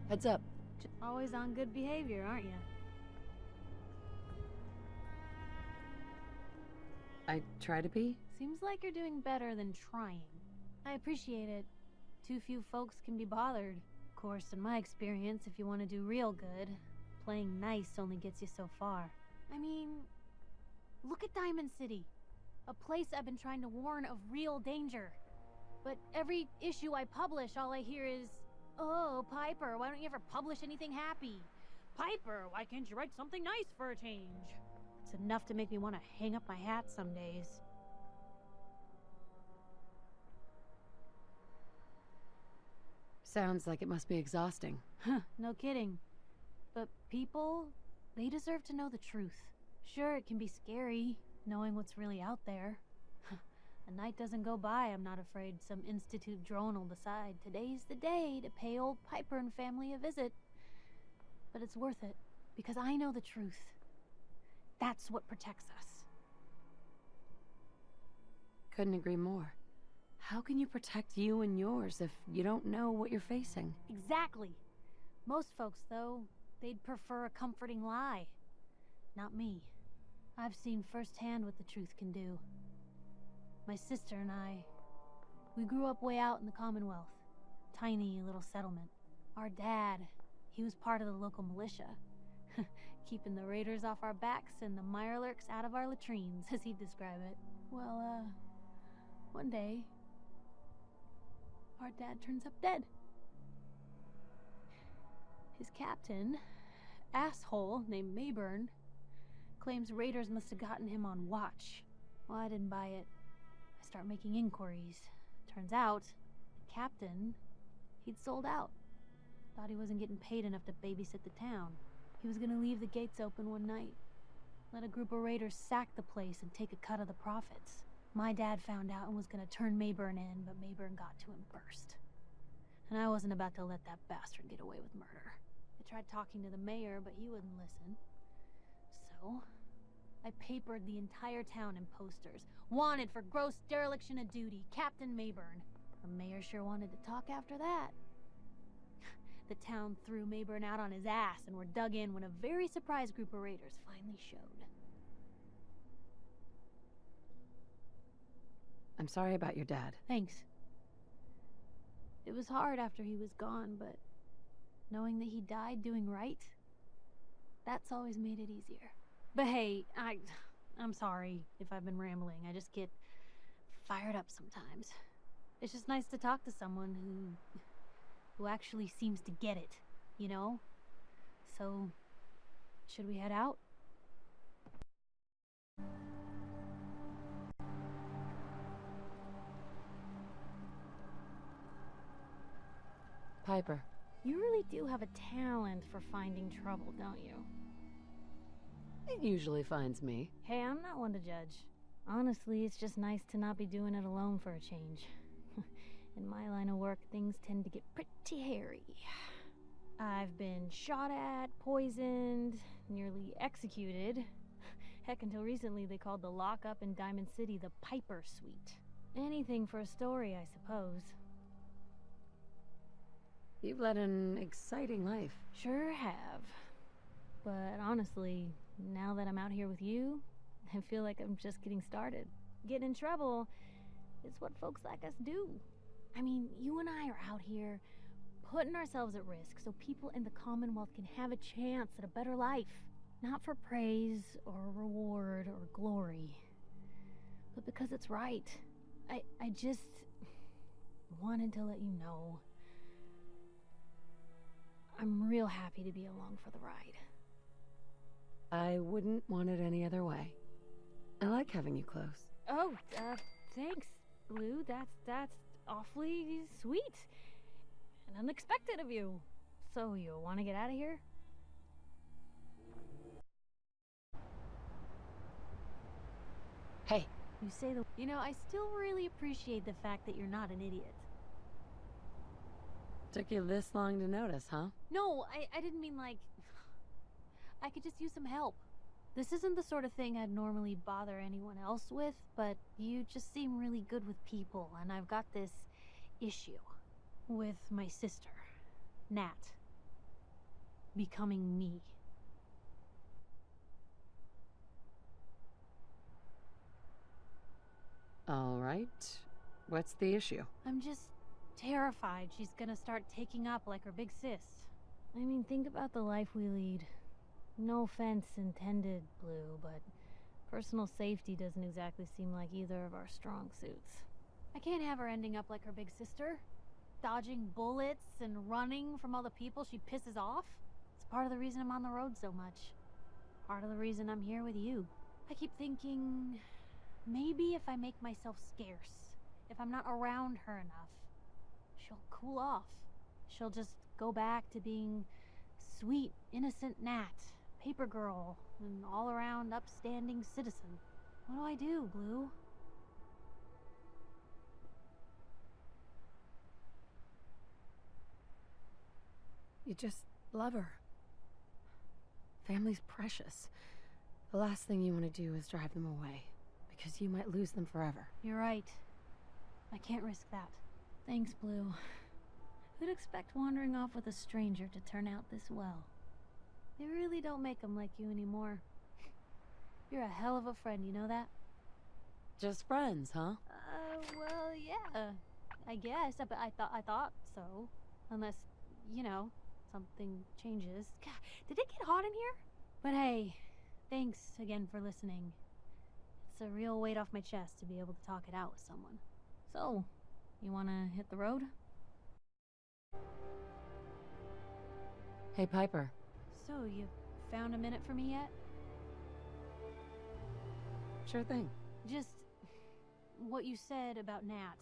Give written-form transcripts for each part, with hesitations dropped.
Heads up. Always on good behavior, aren't you? I try to be. Seems like you're doing better than trying. I appreciate it. Too few folks can be bothered. Of course, in my experience, if you want to do real good, playing nice only gets you so far. I mean, look at Diamond City. A place I've been trying to warn of real danger. But every issue I publish, all I hear is, "Oh, Piper, why don't you ever publish anything happy? Piper, why can't you write something nice for a change?" It's enough to make me want to hang up my hat some days. Sounds like it must be exhausting. Huh, no kidding. But people, they deserve to know the truth. Sure, it can be scary, knowing what's really out there. A night doesn't go by I'm not afraid some Institute drone will decide today's the day to pay old Piper and family a visit. But it's worth it, because I know the truth. That's what protects us. Couldn't agree more. How can you protect you and yours if you don't know what you're facing? Exactly. Most folks, though, they'd prefer a comforting lie. Not me. I've seen firsthand what the truth can do. My sister and I, we grew up way out in the Commonwealth. Tiny little settlement. Our dad, he was part of the local militia. Keeping the raiders off our backs and the mirelurks out of our latrines, as he'd describe it. Well, one day, our dad turns up dead. His captain, asshole named Mayburn, claims raiders must have gotten him on watch. Well, I didn't buy it. I start making inquiries. Turns out, the captain, he'd sold out. Thought he wasn't getting paid enough to babysit the town. He was gonna leave the gates open one night. Let a group of raiders sack the place and take a cut of the profits. My dad found out and was gonna turn Mayburn in, but Mayburn got to him first. And I wasn't about to let that bastard get away with murder. I tried talking to the mayor, but he wouldn't listen. So, I papered the entire town in posters. Wanted for gross dereliction of duty, Captain Mayburn. The mayor sure wanted to talk after that. The town threw Mayburn out on his ass and were dug in when a very surprised group of raiders finally showed. I'm sorry about your dad. Thanks. It was hard after he was gone, but knowing that he died doing right, that's always made it easier. But hey, I'm sorry if I've been rambling. I just get fired up sometimes. It's just nice to talk to someone who actually seems to get it, you know? So, should we head out? Piper. You really do have a talent for finding trouble, don't you? It usually finds me. Hey, I'm not one to judge. Honestly, it's just nice to not be doing it alone for a change. In my line of work, things tend to get pretty hairy. I've been shot at, poisoned, nearly executed. Heck, until recently they called the lockup in Diamond City the Piper Suite. Anything for a story, I suppose. You've led an exciting life. Sure have. But honestly, now that I'm out here with you, I feel like I'm just getting started. Getting in trouble is what folks like us do. I mean, you and I are out here putting ourselves at risk so people in the Commonwealth can have a chance at a better life. Not for praise or reward or glory, but because it's right. I just wanted to let you know I'm real happy to be along for the ride. I wouldn't want it any other way. I like having you close. Oh, thanks, Blue. That's awfully sweet and unexpected of you. So you want to get out of here? Hey. You say the... You know, I still really appreciate the fact that you're not an idiot. Took you this long to notice, huh? No, I didn't mean like... I could just use some help. This isn't the sort of thing I'd normally bother anyone else with, but you just seem really good with people, and I've got this issue with my sister, Nat. becoming me. All right. What's the issue? I'm just terrified she's gonna start taking up like her big sis. I mean, think about the life we lead. No offense intended, Blue, but personal safety doesn't exactly seem like either of our strong suits. I can't have her ending up like her big sister, dodging bullets and running from all the people she pisses off. It's part of the reason I'm on the road so much. Part of the reason I'm here with you. I keep thinking, maybe if I make myself scarce, if I'm not around her enough, she'll cool off. She'll just go back to being sweet, innocent Nat, paper girl, an all-around upstanding citizen. What do I do, Blue? You just love her. Family's precious. The last thing you want to do is drive them away, because you might lose them forever. You're right. I can't risk that. Thanks, Blue. Who'd expect wandering off with a stranger to turn out this well? They really don't make them like you anymore. You're a hell of a friend, you know that? Just friends, huh? Well, yeah. I guess, but I thought so. Unless, you know, something changes. God, did it get hot in here? But hey, thanks again for listening. It's a real weight off my chest to be able to talk it out with someone. So, you wanna hit the road? Hey, Piper. So, you found a minute for me yet? Sure thing. Just what you said about Nat.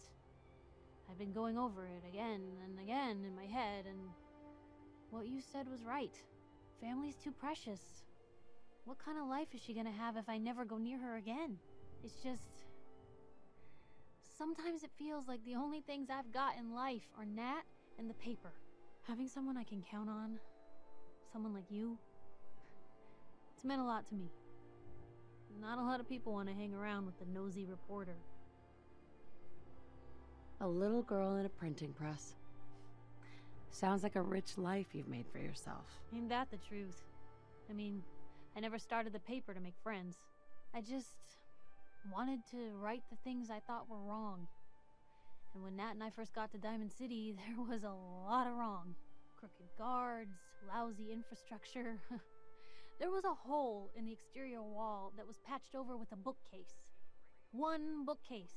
I've been going over it again and again in my head, and what you said was right. Family's too precious. What kind of life is she gonna have if I never go near her again? It's just... sometimes it feels like the only things I've got in life are Nat and the paper. Having someone I can count on, someone like you, it's meant a lot to me. Not a lot of people want to hang around with the nosy reporter. A little girl in a printing press. Sounds like a rich life you've made for yourself. Ain't that the truth? I mean, I never started the paper to make friends. I just wanted to right the things I thought were wrong. And when Nat and I first got to Diamond City, there was a lot of wrong. Crooked guards, lousy infrastructure. There was a hole in the exterior wall that was patched over with a bookcase. One bookcase.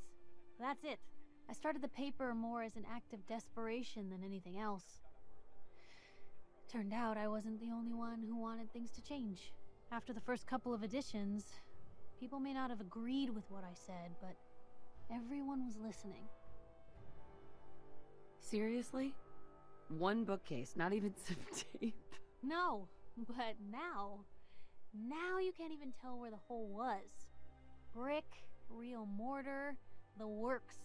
That's it. I started the paper more as an act of desperation than anything else. Turned out I wasn't the only one who wanted things to change. After the first couple of editions, people may not have agreed with what I said, but everyone was listening. Seriously? One bookcase, not even some tape? No, but now you can't even tell where the hole was. Brick, real mortar, the works.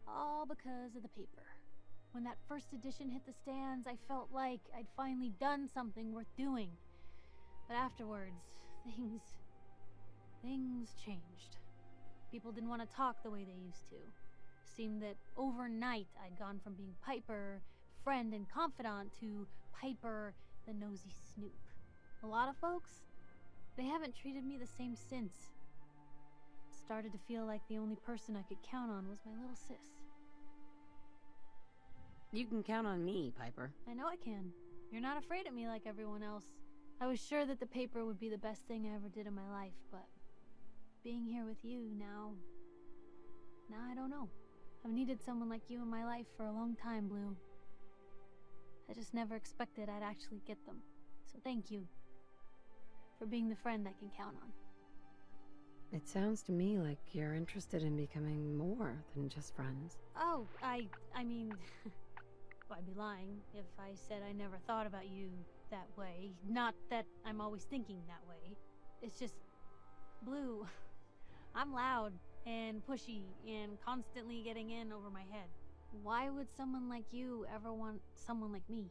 All because of the paper. When that first edition hit the stands, I felt like I'd finally done something worth doing. But afterwards, things changed. People didn't want to talk the way they used to. Seemed that overnight I'd gone from being Piper, friend and confidant, to Piper, the nosy snoop. A lot of folks, they haven't treated me the same since. Started to feel like the only person I could count on was my little sis. You can count on me, Piper. I know I can. You're not afraid of me like everyone else. I was sure that the paper would be the best thing I ever did in my life, but being here with you now I don't know. I've needed someone like you in my life for a long time, Blue. I just never expected I'd actually get them. So thank you for being the friend I can count on. It sounds to me like you're interested in becoming more than just friends. Oh, I mean, I'd be lying if I said I never thought about you that way. Not that I'm always thinking that way. It's just, Blue, I'm loud and pushy and constantly getting in over my head. Why would someone like you ever want someone like me?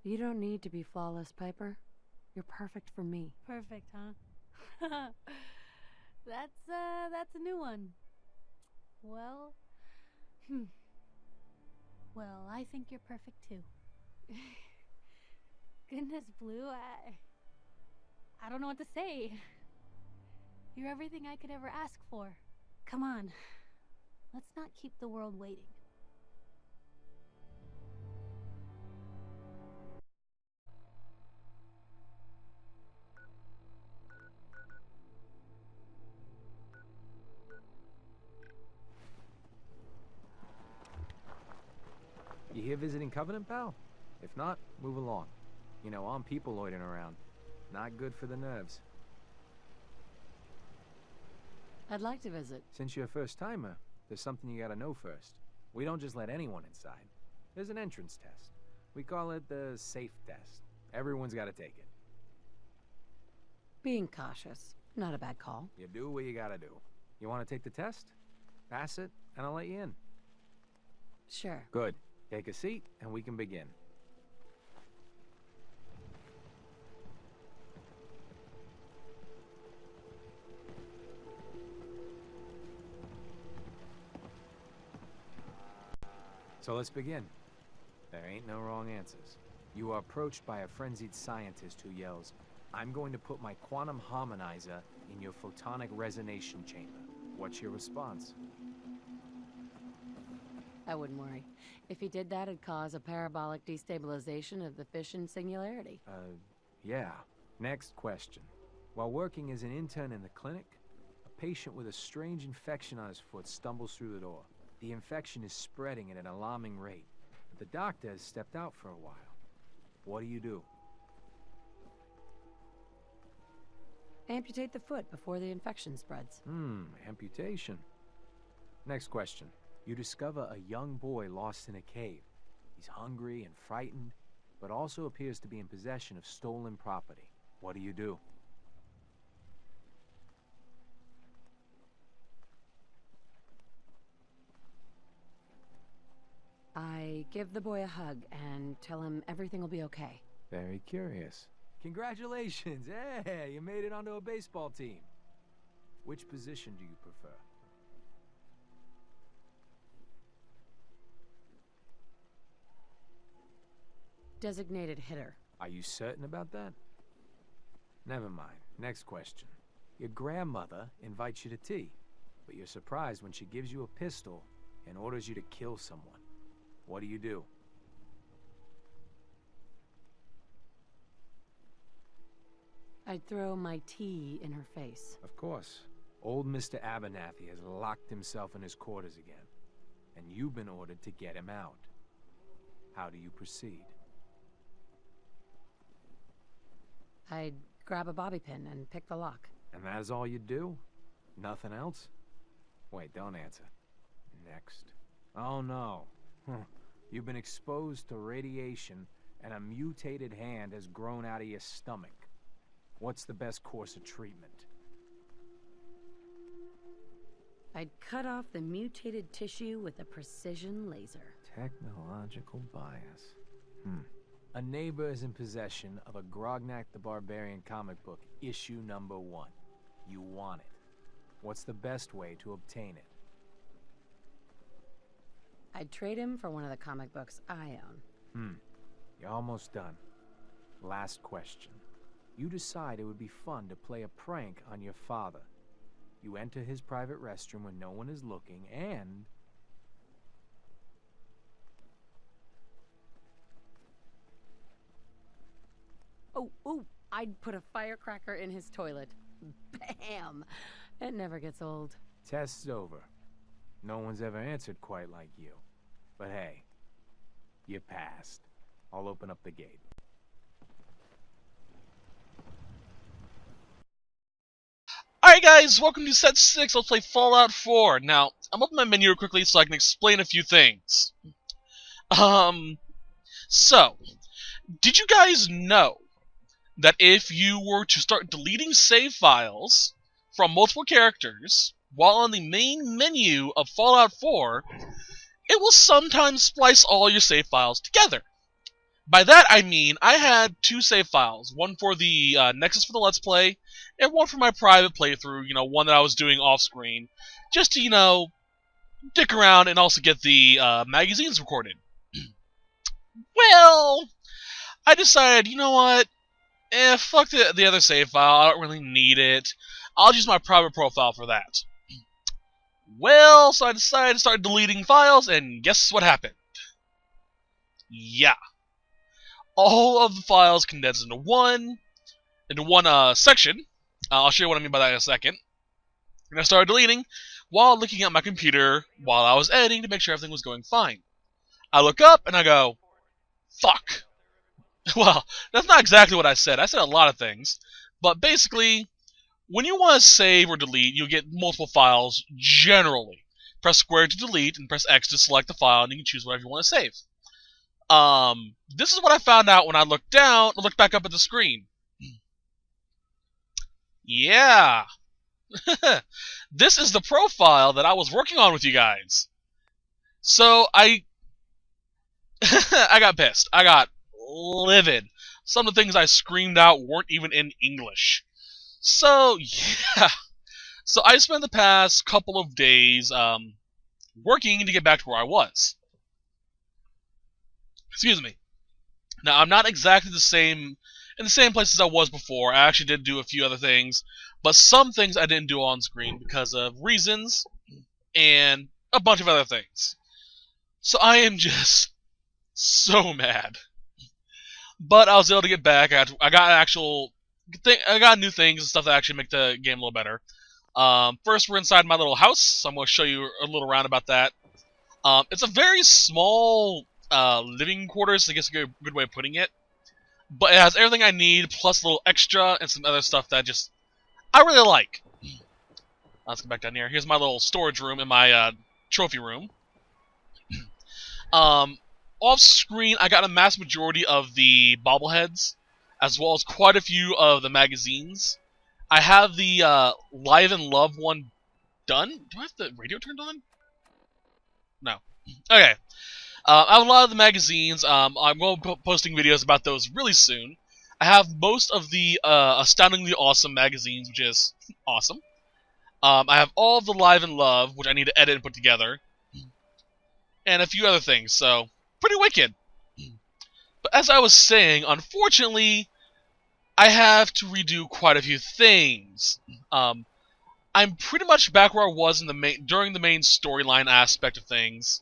You don't need to be flawless, Piper. You're perfect for me. Perfect, huh? That's a new one. Well, well, I think you're perfect too. Goodness, Blue, I don't know what to say. You're everything I could ever ask for. Come on, let's not keep the world waiting. You here visiting Covenant, pal? If not, move along. You know, armed people loitering around. Not good for the nerves. I'd like to visit. Since you're a first-timer, there's something you gotta know first. We don't just let anyone inside. There's an entrance test. We call it the safe test. Everyone's gotta take it. Being cautious. Not a bad call. You do what you gotta do. You wanna take the test? Pass it, and I'll let you in. Sure. Good. Take a seat, and we can begin. So let's begin. There ain't no wrong answers. You are approached by a frenzied scientist who yells, "I'm going to put my quantum harmonizer in your photonic resonation chamber." What's your response? I wouldn't worry. If he did that, it'd cause a parabolic destabilization of the fission singularity. Yeah. Next question. While working as an intern in the clinic, a patient with a strange infection on his foot stumbles through the door. The infection is spreading at an alarming rate. The doctor has stepped out for a while. What do you do? Amputate the foot before the infection spreads. Amputation. Next question. You discover a young boy lost in a cave. He's hungry and frightened, but also appears to be in possession of stolen property. What do you do? I give the boy a hug and tell him everything will be okay. Very curious. Congratulations! Hey, you made it onto a baseball team. Which position do you prefer? Designated hitter. Are you certain about that? Never mind. Next question. Your grandmother invites you to tea, but you're surprised when she gives you a pistol and orders you to kill someone. What do you do? I'd throw my tea in her face. Of course. Old Mr. Abernathy has locked himself in his quarters again, and you've been ordered to get him out. How do you proceed? I'd grab a bobby pin and pick the lock. And that is all you do? Nothing else? Wait, don't answer. Next. Oh no. You've been exposed to radiation, and a mutated hand has grown out of your stomach. What's the best course of treatment? I'd cut off the mutated tissue with a precision laser. Technological bias. A neighbor is in possession of a Grognak the Barbarian comic book, issue number 1. You want it. What's the best way to obtain it? I'd trade him for one of the comic books I own. You're almost done. Last question. You decide it would be fun to play a prank on your father. You enter his private restroom when no one is looking, and... Oh, I'd put a firecracker in his toilet. Bam! It never gets old. Test's over. No one's ever answered quite like you. But hey, you passed. I'll open up the gate. Alright guys, welcome to Set 6, let's play Fallout 4. Now, I'm opening my menu real quickly so I can explain a few things. So, did you guys know that if you were to start deleting save files from multiple characters while on the main menu of Fallout 4, it will sometimes splice all your save files together? By that I mean I had 2 save files, one for the Nexus for the Let's Play, and one for my private playthrough, one that I was doing off-screen, just to, dick around and also get the magazines recorded. Well, I decided, you know what, fuck the other save file, I don't really need it. I'll use my private profile for that. Well, so I decided to start deleting files, and guess what happened? Yeah. All of the files condensed into one section. I'll show you what I mean by that in a second. And I started deleting while looking at my computer while I was editing to make sure everything was going fine. I look up and I go, fuck. Well, that's not exactly what I said. I said a lot of things. But basically, when you want to save or delete, you'll get multiple files generally. Press square to delete and press X to select the file, and you can choose whatever you want to save. This is what I found out when I looked back up at the screen. Yeah. This is the profile that I was working on with you guys. So I got pissed. I got livid. Some of the things I screamed out weren't even in English. So, yeah. So I spent the past couple of days working to get back to where I was. Excuse me. Now, I'm not exactly in the same place as I was before. I actually did do a few other things, but some things I didn't do on screen because of reasons and a bunch of other things. So I am just so mad. But I was able to get back. I got new things and stuff that actually make the game a little better. First, we're inside my little house, so I'm going to show you a little round about that. It's a very small living quarters, I guess a good way of putting it. But it has everything I need, plus a little extra and some other stuff that I really like. Let's go back down here. Here's my little storage room in my trophy room. Off screen, I got a mass majority of the bobbleheads, as well as quite a few of the magazines. I have the Live and Love one done. Do I have the radio turned on? No. Okay. I have a lot of the magazines. I'm going to be posting videos about those really soon. I have most of the Astoundingly Awesome magazines, which is awesome. I have all of the Live and Love, which I need to edit and put together. And a few other things, so pretty wicked. But as I was saying, unfortunately, I have to redo quite a few things. I'm pretty much back where I was during the main storyline aspect of things.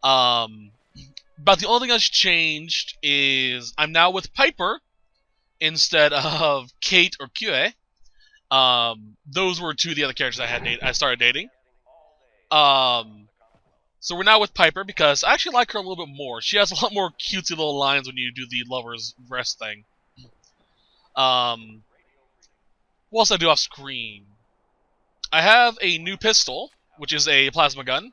But the only thing that's changed is I'm now with Piper instead of Kate or Choo. Those were 2 of the other characters I started dating. So we're now with Piper because I actually like her a little bit more. She has a lot more cutesy little lines when you do the lover's rest thing. What else I do off screen? I have a new pistol, which is a plasma gun.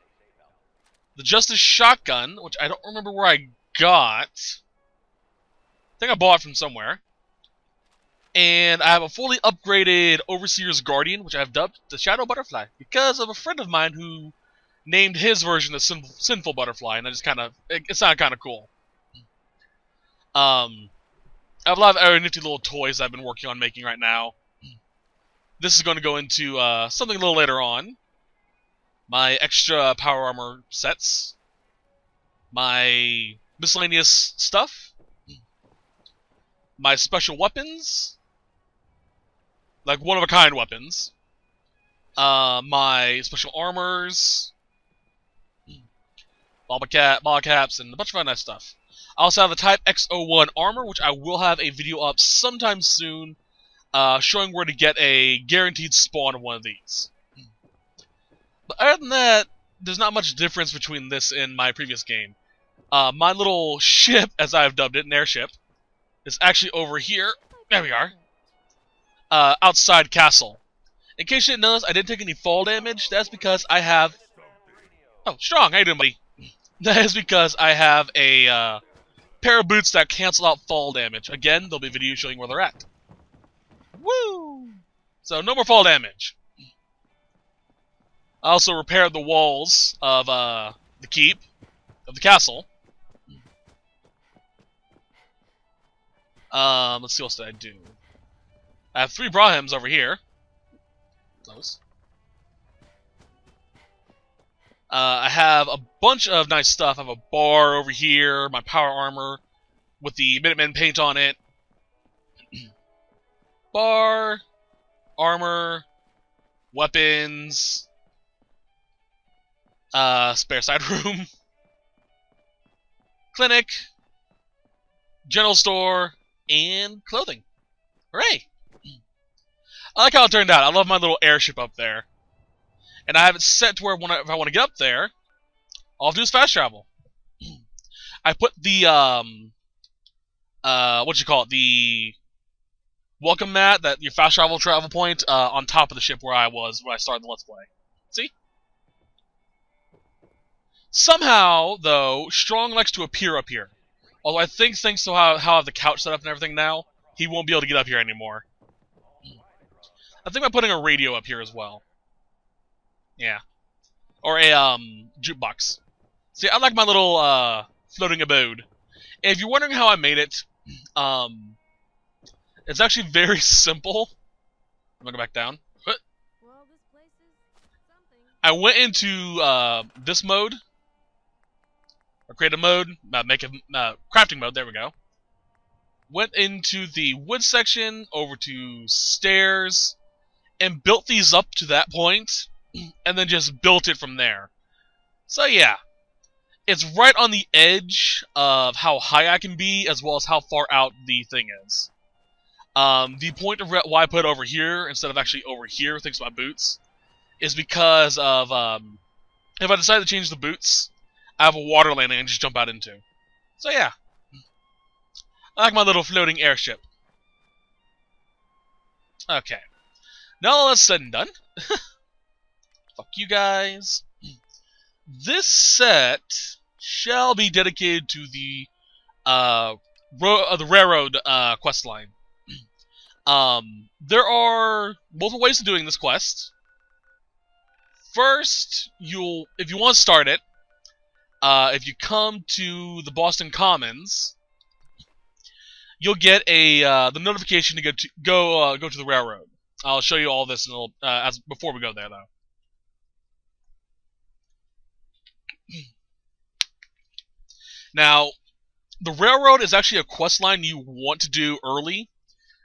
The Justice shotgun, which I don't remember where I got. I think I bought it from somewhere. And I have a fully upgraded Overseer's Guardian, which I have dubbed the Shadow Butterfly, because of a friend of mine who named his version the Sinful Butterfly, and it sounded kind of cool. I have a lot of other nifty little toys I've been working on making right now. This is going to go into something a little later on. My extra power armor sets. My miscellaneous stuff. My special weapons. Like one-of-a-kind weapons. My special armors. Ball caps, and a bunch of other nice stuff. I also have the Type X01 armor, which I will have a video up sometime soon, showing where to get a guaranteed spawn of one of these. But other than that, there's not much difference between this and my previous game. My little ship, as I've dubbed it, an airship, is actually over here. There we are. Outside castle. In case you didn't notice, I didn't take any fall damage. That's because I have... Oh, Strong, how you doing, buddy? That is because I have a pair of boots that cancel out fall damage. Again, there'll be videos showing where they're at. Woo! So, no more fall damage. I also repaired the walls of the keep, of the castle. Let's see what else did I do. I have 3 Brahims over here. Close. I have a bunch of nice stuff. I have a bar over here, my power armor with the Minutemen paint on it. Bar, armor, weapons, spare side room, clinic, general store, and clothing. Hooray! I like how it turned out. I love my little airship up there. And I have it set to where if I want to get up there, all I have to do is fast travel. I put the, the welcome mat, that your fast travel point, on top of the ship where I started the Let's Play. See? Somehow, though, Strong likes to appear up here. Although I think thanks to how I have the couch set up and everything now, he won't be able to get up here anymore. I think I'm putting a radio up here as well. Yeah. Or a, jukebox. See, I like my little, floating abode. And if you're wondering how I made it, it's actually very simple. I'm gonna go back down. Well, this place is something. I went into, this mode. Or creative mode. Crafting mode, there we go. Went into the wood section, over to stairs, and built these up to that point, and then just built it from there. So yeah, it's right on the edge of how high I can be, as well as how far out the thing is. The point of why I put it over here, instead of actually over here, thanks to my boots, is because of, if I decide to change the boots, I have a water landing I can just jump out into. So yeah. I like my little floating airship. Okay. Now all that's said and done. Fuck you guys. This set shall be dedicated to the railroad quest line. There are multiple ways of doing this quest. First, if you want to start it, if you come to the Boston Commons, you'll get the notification to go to the railroad. I'll show you all this before we go there, though. Now, the railroad is actually a quest line you want to do early,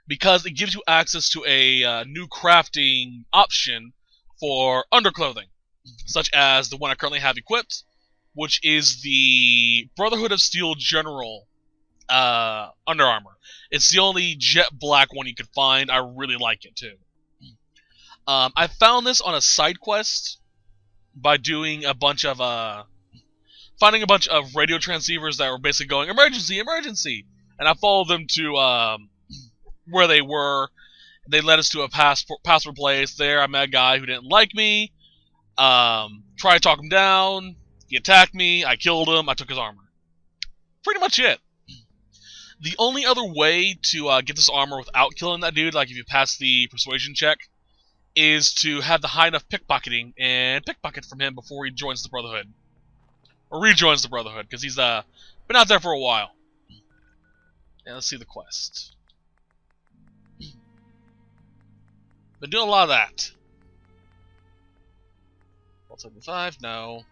because it gives you access to a new crafting option for underclothing, such as the one I currently have equipped, which is the Brotherhood of Steel General Under Armor. It's the only jet black one you can find. I really like it, too. I found this on a side quest by doing a bunch of, finding a bunch of radio transceivers that were basically going, emergency, emergency! And I followed them to, where they were. They led us to a password place. There, I met a guy who didn't like me. Tried to talk him down. He attacked me. I killed him. I took his armor. Pretty much it. The only other way to get this armor without killing that dude, like if you pass the persuasion check, is to have the high enough pickpocketing and pickpocket from him before he joins the Brotherhood. Or rejoins the Brotherhood, because he's been out there for a while. And let's see the quest. Been doing a lot of that. 1275, no.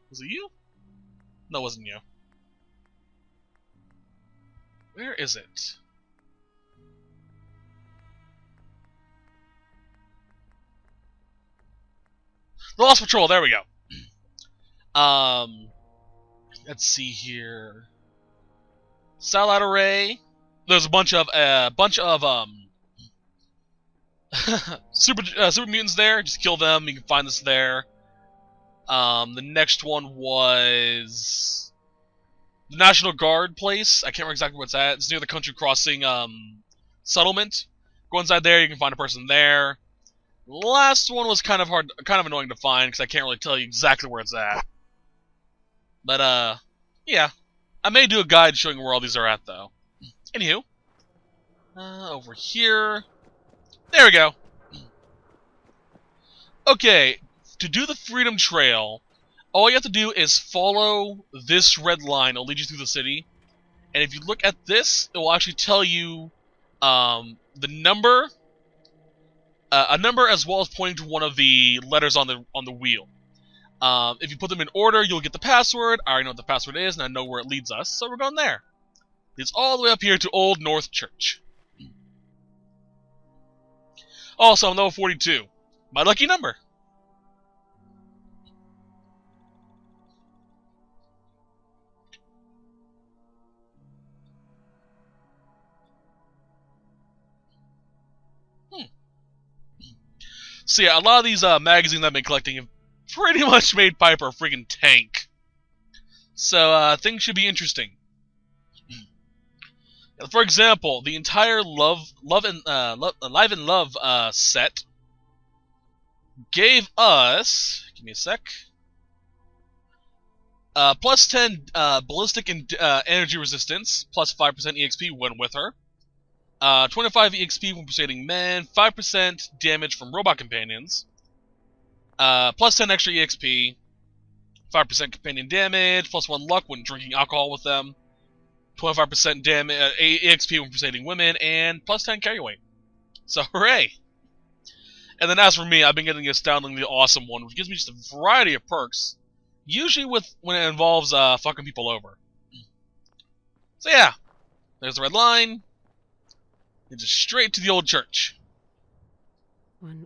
Was it you? No, it wasn't you. Where is it? The Lost Patrol, there we go. Let's see here. Satellite array. There's a bunch of super mutants there. Just kill them. You can find this there. The next one was the National Guard place. I can't remember exactly where it's at. It's near the Country Crossing settlement. Go inside there. You can find a person there. The last one was kind of annoying to find because I can't really tell you exactly where it's at. But yeah, I may do a guide showing where all these are at though. Anywho, over here. There we go. Okay, to do the Freedom Trail, all you have to do is follow this red line. It'll lead you through the city. And if you look at this, it will actually tell you the number, a number as well as pointing to one of the letters on the wheel. If you put them in order, you'll get the password. I already know what the password is, and I know where it leads us, so we're going there. It's all the way up here to Old North Church. Also, I'm level 42. My lucky number. So yeah, a lot of these magazines I've been collecting have pretty much made Piper a freaking tank. So things should be interesting. For example, the entire Live and Love set gave us, give me a sec, plus 10 ballistic and energy resistance, plus 5% EXP when with her, 25 EXP when persuading men, 5% damage from robot companions, plus 10 extra EXP, 5% companion damage, plus 1 luck when drinking alcohol with them, 25% damage, EXP when persuading women, and plus 10 carry weight. So hooray! And then as for me, I've been getting the astoundingly awesome one, which gives me just a variety of perks, usually when it involves fucking people over. So yeah, there's the red line. And just straight to the old church. 1R.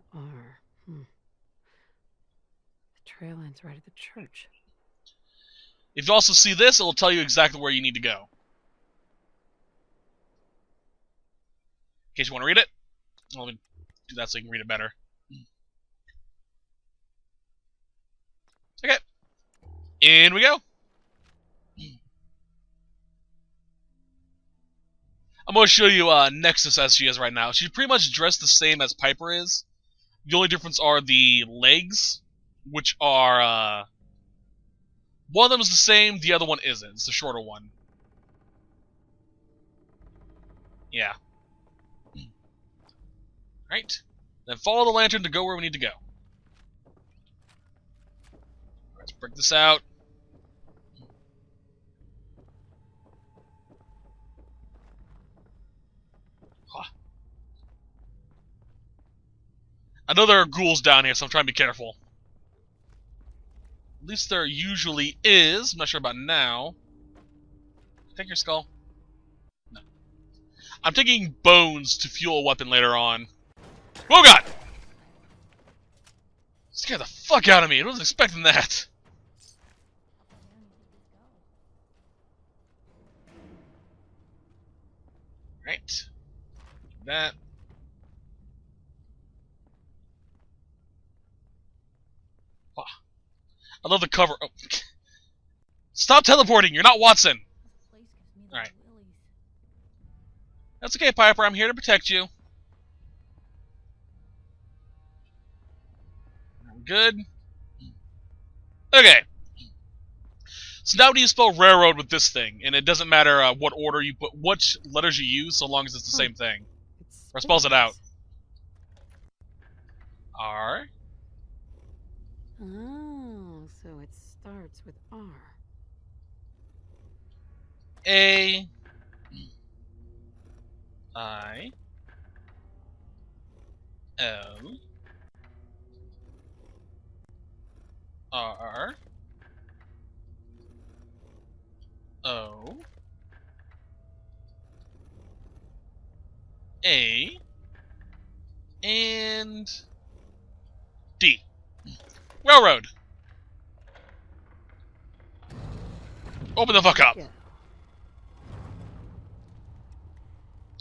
The trail ends right at the church. If you also see this, it will tell you exactly where you need to go. In case you want to read it, let me do that so you can read it better. Okay. In we go. I'm going to show you Nexus as she is right now. She's pretty much dressed the same as Piper is. The only difference are the legs, which are... one of them is the same, the other one isn't. It's the shorter one. Yeah. Alright. Then follow the lantern to go where we need to go. Let's break this out. I know there are ghouls down here, so I'm trying to be careful. At least there usually is. I'm not sure about now. Take your skull. No. I'm taking bones to fuel a weapon later on. Oh god! Scared the fuck out of me. I wasn't expecting that. Right. That. I love the cover. Oh. Stop teleporting! You're not Watson! Alright. That's okay, Piper. I'm here to protect you. Good. Okay. So now do you spell railroad with this thing? And it doesn't matter what order you put, which letters you use, so long as it's the same thing. Or spells it out. R. Oh, so it starts with R. A. I. L. R. O. A. And D. Railroad. Open the fuck up. Yeah.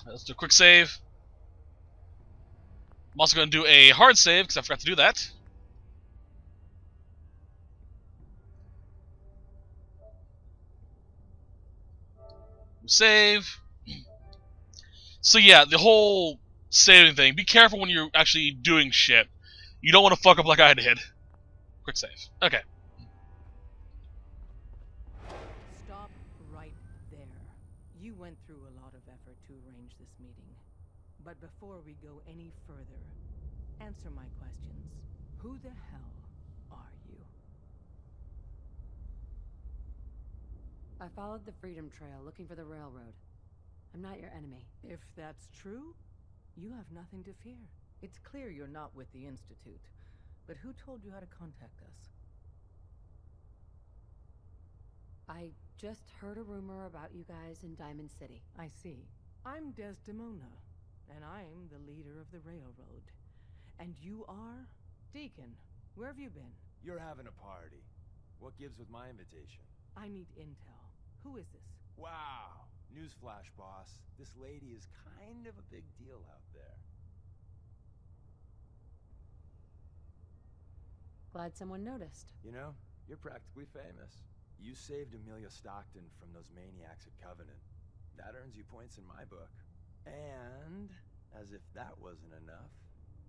Let's do a quick save. I'm also going to do a hard save because I forgot to do that. Save. So yeah, the whole saving thing. Be careful when you're actually doing shit. You don't want to fuck up like I did. Quick save. Okay. Stop right there. You went through a lot of effort to arrange this meeting. But before we go any further, answer my questions. Who the hell are you? I followed the Freedom Trail looking for the railroad. I'm not your enemy. If that's true, you have nothing to fear. It's clear you're not with the Institute. But who told you how to contact us? I just heard a rumor about you guys in Diamond City. I see. I'm Desdemona, and I'm the leader of the railroad. And you are? Deacon, where have you been? You're having a party. What gives with my invitation? I need intel. Who is this? Wow! Newsflash, boss. This lady is kind of a big deal out there. Glad someone noticed. You know, you're practically famous. You saved Amelia Stockton from those maniacs at Covenant. That earns you points in my book. And, as if that wasn't enough,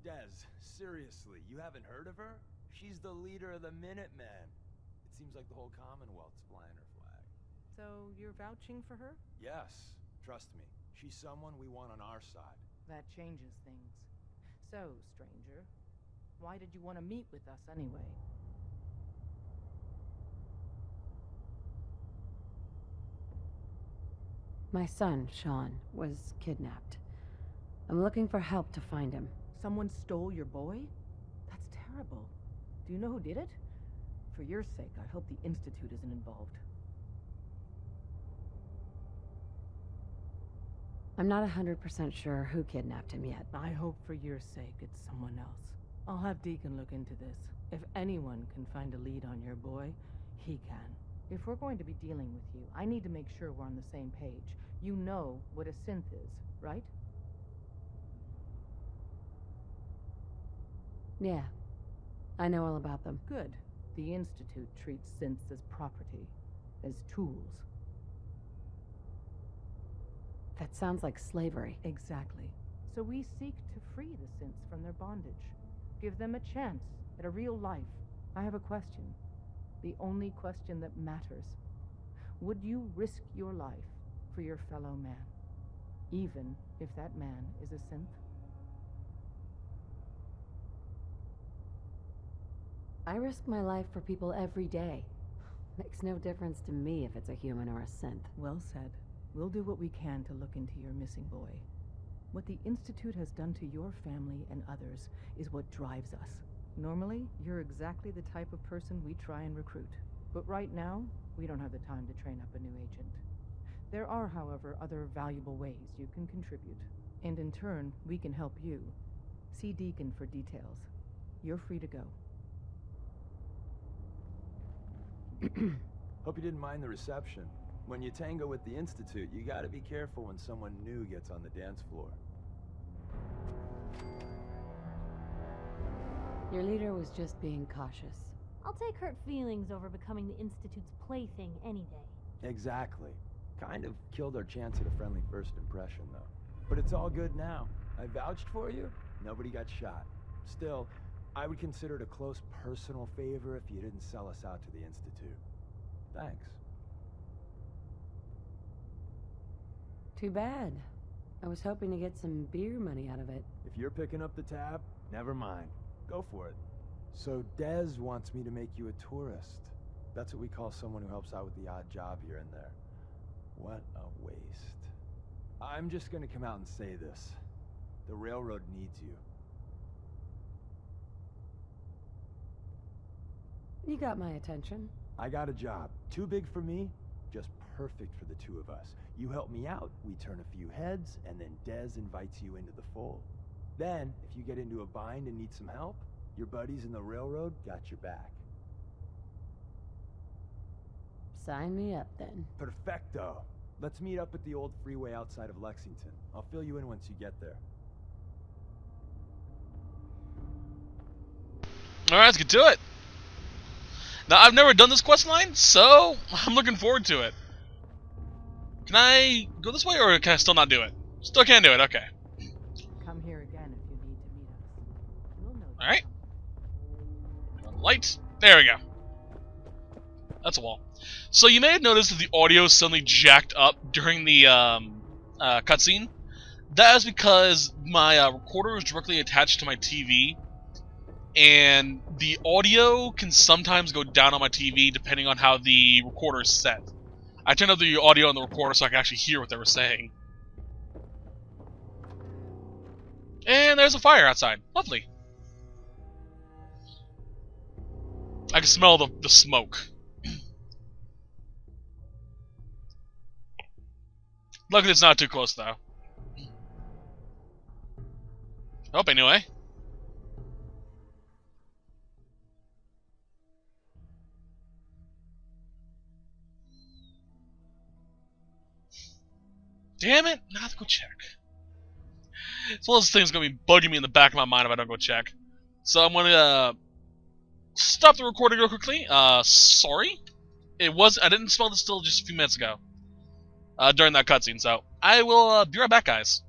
Des, seriously, you haven't heard of her? She's the leader of the Minutemen. It seems like the whole Commonwealth's flying her flag. So, you're vouching for her? Yes, trust me. She's someone we want on our side. That changes things. So, stranger, why did you want to meet with us anyway? My son, Sean, was kidnapped. I'm looking for help to find him. Someone stole your boy? That's terrible. Do you know who did it? For your sake, I hope the Institute isn't involved. I'm not 100% sure who kidnapped him yet. I hope for your sake it's someone else. I'll have Deacon look into this. If anyone can find a lead on your boy, he can. If we're going to be dealing with you, I need to make sure we're on the same page. You know what a synth is, right? Yeah, I know all about them. Good. The Institute treats synths as property, as tools. That sounds like slavery. Exactly. So we seek to free the synths from their bondage. Give them a chance at a real life. I have a question. The only question that matters. Would you risk your life for your fellow man? Even if that man is a synth? I risk my life for people every day. Makes no difference to me if it's a human or a synth. Well said. We'll do what we can to look into your missing boy. What the Institute has done to your family and others is what drives us. Normally, you're exactly the type of person we try and recruit. But right now, we don't have the time to train up a new agent. There are, however, other valuable ways you can contribute. And in turn, we can help you. See Deacon for details. You're free to go. Hope you didn't mind the reception. When you tango with the Institute, you gotta be careful when someone new gets on the dance floor. Your leader was just being cautious. I'll take hurt feelings over becoming the Institute's plaything any day. Exactly. Kind of killed our chance at a friendly first impression, though. But it's all good now. I vouched for you. Nobody got shot. Still, I would consider it a close personal favor if you didn't sell us out to the Institute. Thanks. Too bad. I was hoping to get some beer money out of it. If you're picking up the tab, never mind. Go for it. So Dez wants me to make you a tourist. That's what we call someone who helps out with the odd job here and there. What a waste. I'm just gonna come out and say this. The railroad needs you. You got my attention. I got a job. Too big for me, just perfect for the two of us. You help me out, we turn a few heads, and then Dez invites you into the fold. Then, if you get into a bind and need some help, your buddies in the railroad got your back. Sign me up, then. Perfecto. Let's meet up at the old freeway outside of Lexington. I'll fill you in once you get there. Alright, let's get to it. Now, I've never done this quest line, so I'm looking forward to it. Can I go this way, or can I still not do it? Still can't do it, okay. Come here again if you need to meet us. We'll know. Alright. Light. There we go. That's a wall. So you may have noticed that the audio suddenly jacked up during the cutscene. That is because my recorder is directly attached to my TV, and the audio can sometimes go down on my TV depending on how the recorder is set. I turned up the audio on the recorder so I could actually hear what they were saying. And there's a fire outside. Lovely. I can smell the smoke. Luckily it's not too close, though. Oh, anyway. Damn it! Now I have to go check. It's one of those things gonna be bugging me in the back of my mind if I don't go check. So I'm gonna stop the recording real quickly. Sorry. I didn't smell this till just a few minutes ago. During that cutscene, so I will be right back, guys.